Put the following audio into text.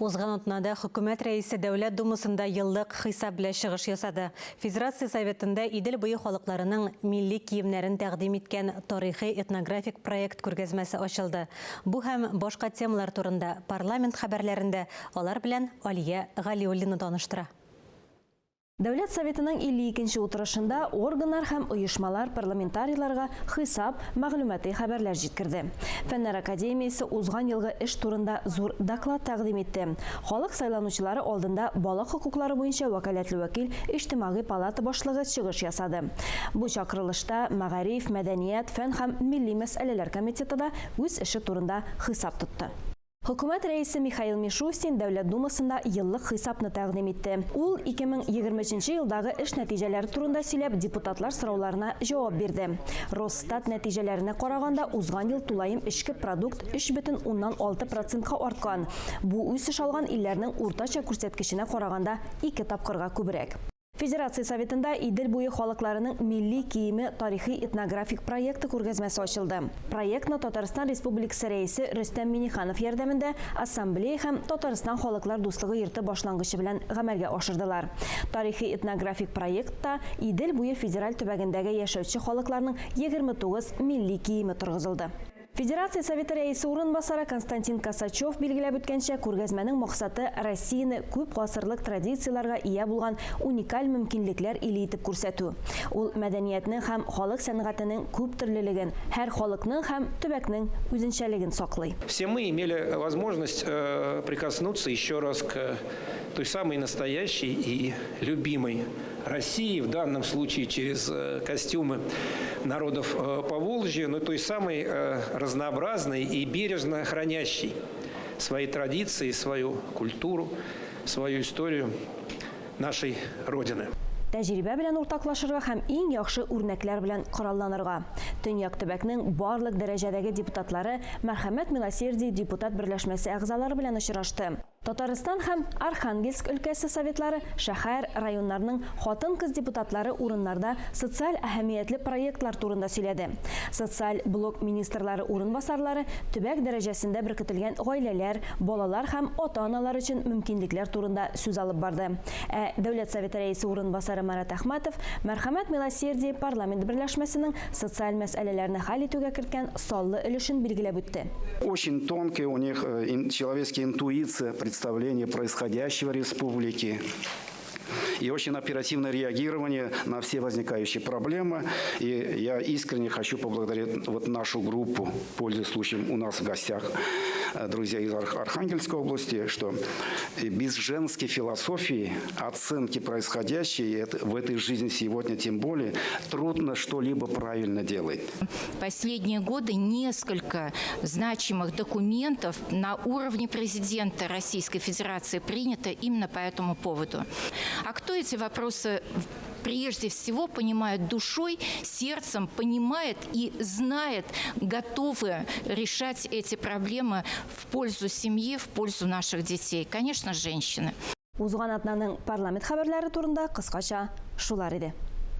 Узган отнада хөкүмәт рәисе Дәүләт Думасында еллык хисап белән чыгыш ясады. Федерация Советында Идел буе халыкларының милли киемнәрен тәкъдим иткән тарихи этнографик проект күргәзмәсе ачылды. Бу һәм башка темалар турында парламент хәбәрләрендә алар белән Алия Галиуллина таныштыра. Дәүләт Советының 52-нче утырышында органнар һәм оешмалар парламентарийларга хисап, мәгълүмати хәбәрләр җиткерде. Фәннәр академиясе узган елгы эш турында зур доклад тәкъдим итте. Халык сайланучылары алдында бала хокуклары буенча вәкаләтле вәкил Иҗтимагый палата башлыгы чыгыш ясады. Бу чакырылышта мәгариф, мәдәният, фән һәм милли мәсьәләләр комитеты да үз эше турында хисап тотты. Хөкүмәт рәисе Михаил Мишустин Дәүләт Думасында еллык хисапны тәкъдим итте. Ул 2023 елдагы эш нәтиҗәләре турында сөйләп, депутатлар сорауларына җавап бирде. Росстат нәтиҗәләренә караганда, узган ел тулаем эчке продукт 3,6%-ка арткан. Бу үсеш алган илләрнең уртача күрсәткеченә караганда 2 тапкырга күбрәк. Федерация Советында Идел буе халыкларының милли киеме тарихи этнографик проекты күргәзмәсе ачылды. Проектны Татарстан Республикасы рәисе Рөстәм Миңнеханов ярдәмендә Ассамблея һәм Татарстан халыклар дуслыгы йорты башлангычы белән гамәлгә ашырдылар. Тарихи этнографик проектта Идел буе федераль төбәгендәге яшәүче халыкларның 29 милли киеме торгызылды. Федерация Советы рәисе урынбасары Константин Косачев билгеләп үткәнчә, күргәзмәнең максаты Россияны күп гасырлык традицияларга ия булган уникаль мөмкинлекләр иле итеп күрсәтү. Ул мәдәниятнең һәм халык сәнгатенең күп төрлелеген, һәр халыкның һәм төбәкнең үзенчәлеген саклый. Все мы имели возможность прикоснуться еще раз к той самой настоящей и любимой России, в данном случае через костюмы народов Поволжья, но той самой разнообразной и бережно хранящей свои традиции, свою культуру, свою историю нашей Родины. Тәҗрибә белән уртаклашырга һәм иң яхшы үрнәкләр белән коралланырга. Төньяк төбәкнең барлык дәрәҗәдәге депутатлары Мәрхәмәт Милосердие депутат берләшмәсе әгъзалары белән очрашты. Татарстан һәм Архангельск өлкәсе советлары шәһәр, районнарның хатын-кыз депутатлары урыннарда социаль әһәмиятле проектлар турында сөйләде. Социаль блок министрлары урынбасарлары төбәк дәрәҗәсендә беркетелгән гаиләләр, балалар һәм ата-аналар өчен мөмкинлекләр турында сүз алып барды. Дәүләт Советы рәисе урынбасары Марат Әхмәтов Мәрхәмәт Милосердие парламент берләшмәсенең социаль мәсьәләләрне хәл итүгә керткән саллы өлешен билгеләп үтте. Очень тонкая у них человеческая интуиция, представление происходящего в республике и очень оперативное реагирование на все возникающие проблемы. И я искренне хочу поблагодарить нашу группу, пользуясь случаем у нас в гостях, друзья из Архангельской области, что без женской философии, оценки происходящего в этой жизни сегодня тем более, трудно что-либо правильно делать. Последние годы несколько значимых документов на уровне президента Российской Федерации принято именно по этому поводу. А кто эти вопросы прежде всего понимает душой, сердцем, понимает и знает, готовы решать эти проблемы в пользу семьи, в пользу наших детей? Конечно, женщины. Узган атнаның парламент хәбәрләре турында кыскача шулар иде.